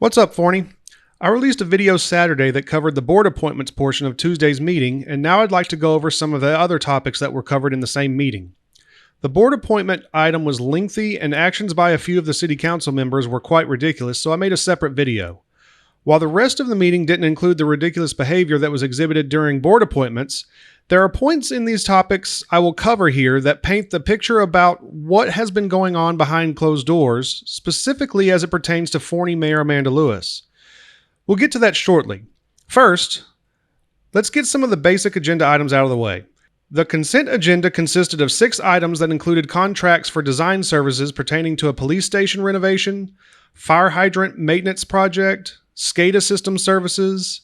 What's up, Forney? I released a video Saturday that covered the board appointments portion of Tuesday's meeting, and now I'd like to go over some of the other topics that were covered in the same meeting. The board appointment item was lengthy, and actions by a few of the city council members were quite ridiculous, so I made a separate video. While the rest of the meeting didn't include the ridiculous behavior that was exhibited during board appointments, there are points in these topics I will cover here that paint the picture about what has been going on behind closed doors, specifically as it pertains to Forney Mayor Amanda Lewis. We'll get to that shortly. First, let's get some of the basic agenda items out of the way. The consent agenda consisted of 6 items that included contracts for design services pertaining to a police station renovation, fire hydrant maintenance project, SCADA system services,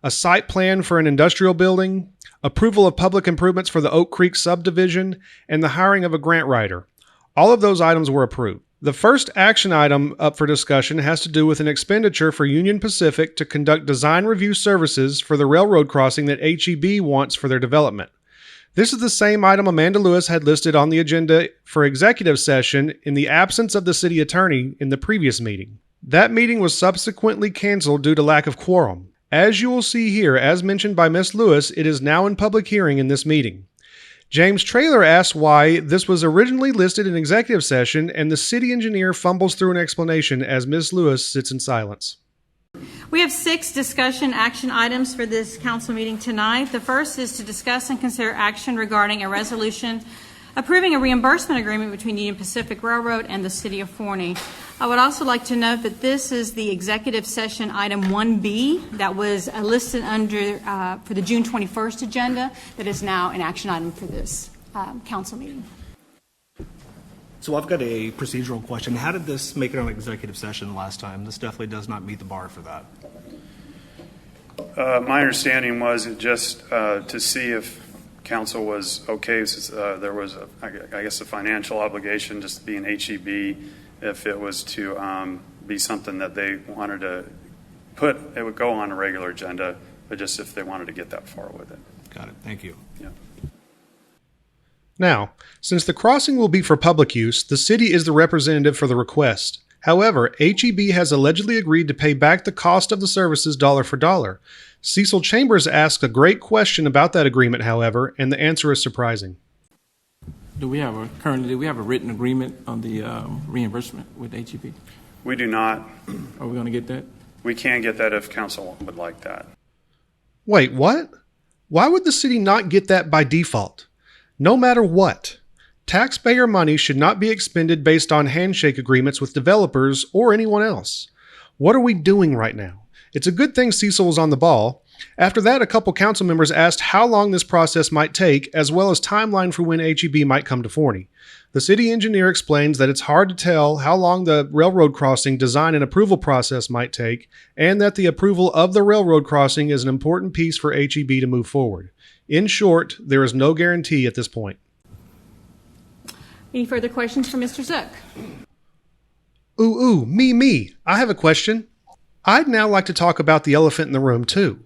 a site plan for an industrial building, approval of public improvements for the Oak Creek subdivision, and the hiring of a grant writer. All of those items were approved. The first action item up for discussion has to do with an expenditure for Union Pacific to conduct design review services for the railroad crossing that HEB wants for their development. This is the same item Amanda Lewis had listed on the agenda for executive session in the absence of the city attorney in the previous meeting. That meeting was subsequently canceled due to lack of quorum. As you will see here, as mentioned by Ms. Lewis, it is now in public hearing in this meeting. James Traylor asks why this was originally listed in executive session, and the city engineer fumbles through an explanation as Ms. Lewis sits in silence. We have 6 discussion action items for this council meeting tonight. The first is to discuss and consider action regarding a resolution approving a reimbursement agreement between Union Pacific Railroad and the City of Forney. I would also like to note that this is the executive session item 1B that was listed under for the June 21st agenda that is now an action item for this council meeting. So I've got a procedural question. How did this make it on executive session last time? This definitely does not meet the bar for that. My understanding was it just to see if council was okay, since there was, I guess, a financial obligation just being HEB, if it was to be something that they wanted to put, it would go on a regular agenda, but just if they wanted to get that far with it. Got it. Thank you. Yeah. Now, since the crossing will be for public use, the city is the representative for the request. However, HEB has allegedly agreed to pay back the cost of the services dollar for dollar. Cecil Chambers asked a great question about that agreement, however, and the answer is surprising. Do we have a written agreement on the reimbursement with HEB? We do not. Are we going to get that? We can get that if council would like that. Wait, what? Why would the city not get that by default? No matter what, taxpayer money should not be expended based on handshake agreements with developers or anyone else. What are we doing right now? It's a good thing Cecil was on the ball. After that, a couple council members asked how long this process might take, as well as timeline for when HEB might come to Forney. The city engineer explains that it's hard to tell how long the railroad crossing design and approval process might take, and that the approval of the railroad crossing is an important piece for HEB to move forward. In short, there is no guarantee at this point. Any further questions for Mr. Zook? Me. I have a question. I'd now like to talk about the elephant in the room, too.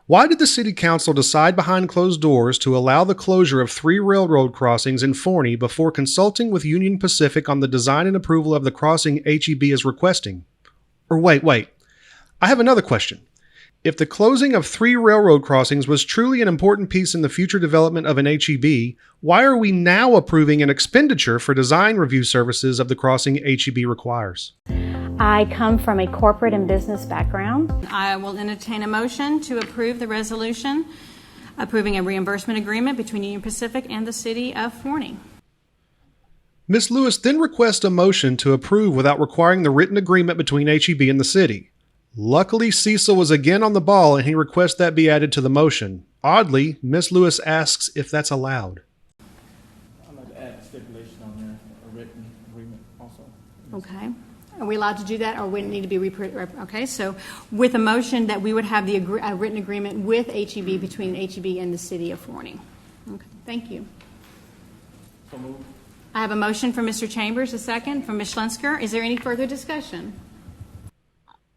Why did the city council decide behind closed doors to allow the closure of 3 railroad crossings in Forney before consulting with Union Pacific on the design and approval of the crossing HEB is requesting? Or wait. I have another question. If the closing of 3 railroad crossings was truly an important piece in the future development of an HEB, why are we now approving an expenditure for design review services of the crossing HEB requires? I come from a corporate and business background. I will entertain a motion to approve the resolution approving a reimbursement agreement between Union Pacific and the City of Forney. Ms. Lewis then requests a motion to approve without requiring the written agreement between HEB and the city. Luckily, Cecil was again on the ball and he requests that be added to the motion. Oddly, Ms. Lewis asks if that's allowed. I'd like to add a stipulation on there, a written agreement also. Okay. Are we allowed to do that, or would it need to be okay? So, with a motion that we would have the written agreement with HEB between HEB and the City of Forney. Okay. Thank you. So moved. I have a motion from Mr. Chambers, a second from Ms. Schlensker. Is there any further discussion?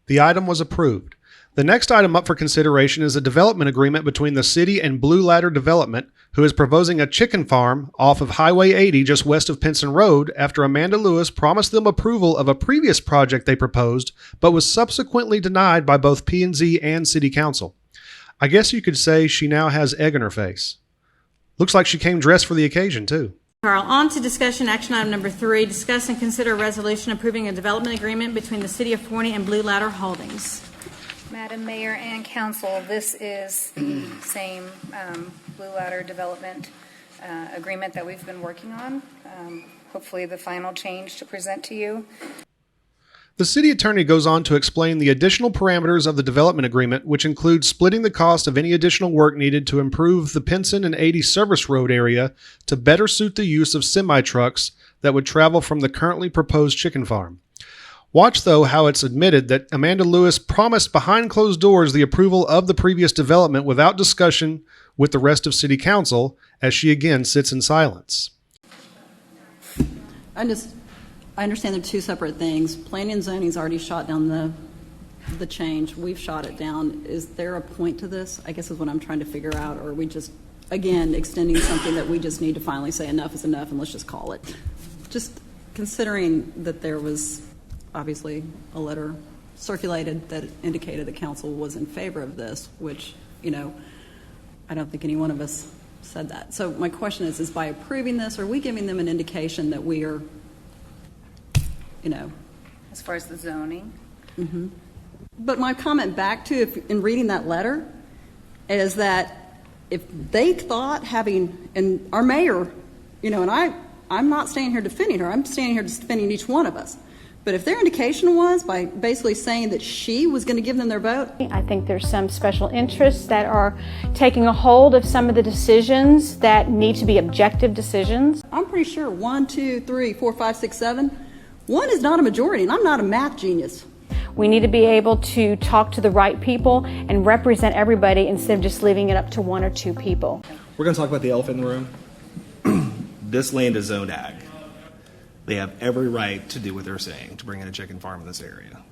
The item was approved. The next item up for consideration is a development agreement between the city and Blue Ladder Development, who is proposing a chicken farm off of Highway 80 just west of Pinson Road after Amanda Lewis promised them approval of a previous project they proposed, but was subsequently denied by both P&Z and City Council. I guess you could say she now has egg in her face. Looks like she came dressed for the occasion, too. Carl, on to discussion action item number 3, discuss and consider a resolution approving a development agreement between the City of Forney and Blue Ladder Holdings. Madam Mayor and Council, this is the same Blue Ladder development agreement that we've been working on. Hopefully the final change to present to you. The city attorney goes on to explain the additional parameters of the development agreement, which includes splitting the cost of any additional work needed to improve the Pinson and 80 service road area to better suit the use of semi-trucks that would travel from the currently proposed chicken farm. Watch, though, how it's admitted that Amanda Lewis promised behind closed doors the approval of the previous development without discussion with the rest of City Council, as she again sits in silence. I understand they're two separate things. Planning and zoning's already shot down the change. We've shot it down. Is there a point to this? I guess is what I'm trying to figure out. Or are we just, again, extending something that we just need to finally say enough is enough and let's just call it? Just considering that there was obviously a letter circulated that indicated the council was in favor of this, which, you know, I don't think any one of us said that. So my question is by approving this, are we giving them an indication that we are, you know, As far as the zoning, but my comment back to, if in reading that letter, is that if they thought having, and our mayor, you know, and I'm not standing here defending her, I'm standing here defending each one of us. But if their indication was by basically saying that she was going to give them their vote. I think there's some special interests that are taking a hold of some of the decisions that need to be objective decisions. I'm pretty sure 1, 2, 3, 4, 5, 6, 7. 1 is not a majority, and I'm not a math genius. We need to be able to talk to the right people and represent everybody instead of just leaving it up to 1 or 2 people. We're going to talk about the elephant in the room. This land is zoned ag. They have every right to do what they're saying, to bring in a chicken farm in this area,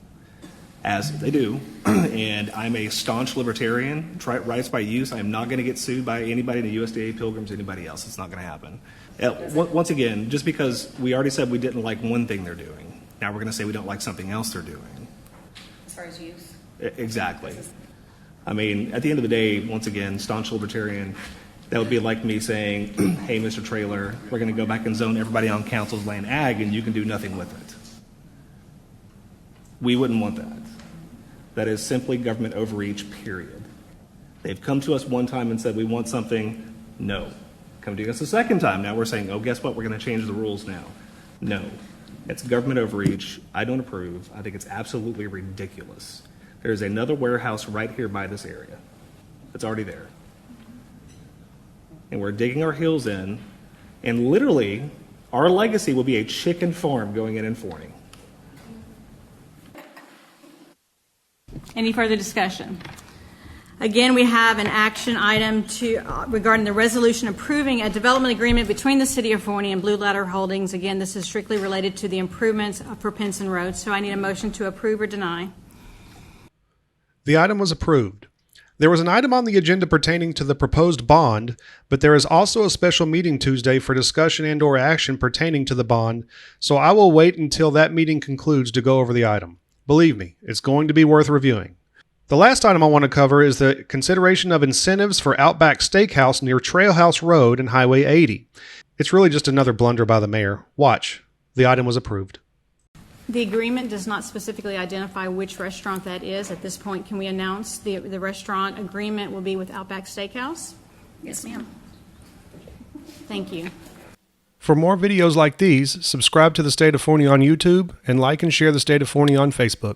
as they do. And I'm a staunch libertarian, rights by use. I'm not going to get sued by anybody, the USDA, Pilgrims, anybody else. It's not going to happen. Once again, just because we already said we didn't like one thing they're doing, now we're going to say we don't like something else they're doing. as far as use. Exactly. I mean, at the end of the day, once again, staunch libertarian, that would be like me saying, hey, Mr. Trailer, we're going to go back and zone everybody on council's land ag, and you can do nothing with it. We wouldn't want that. That is simply government overreach, period. They've come to us one time and said, we want something. No. Come to us a second time. Now we're saying, oh, guess what? We're going to change the rules now. No. It's government overreach. I don't approve. I think it's absolutely ridiculous. There's another warehouse right here by this area. It's already there. And we're digging our heels in, and literally, our legacy will be a chicken farm going in Forney. Any further discussion? Again, we have an action item regarding the resolution approving a development agreement between the City of Forney and Blue Ladder Holdings. Again, this is strictly related to the improvements for Pinson Road, so I need a motion to approve or deny. The item was approved. There was an item on the agenda pertaining to the proposed bond, but there is also a special meeting Tuesday for discussion and/or action pertaining to the bond, so I will wait until that meeting concludes to go over the item. Believe me, it's going to be worth reviewing. The last item I want to cover is the consideration of incentives for Outback Steakhouse near Trailhouse Road and Highway 80. It's really just another blunder by the mayor. Watch. The item was approved. The agreement does not specifically identify which restaurant that is. At this point, can we announce the restaurant agreement will be with Outback Steakhouse? Yes, ma'am. Thank you. For more videos like these, subscribe to the State of Forney on YouTube and like and share the State of Forney on Facebook.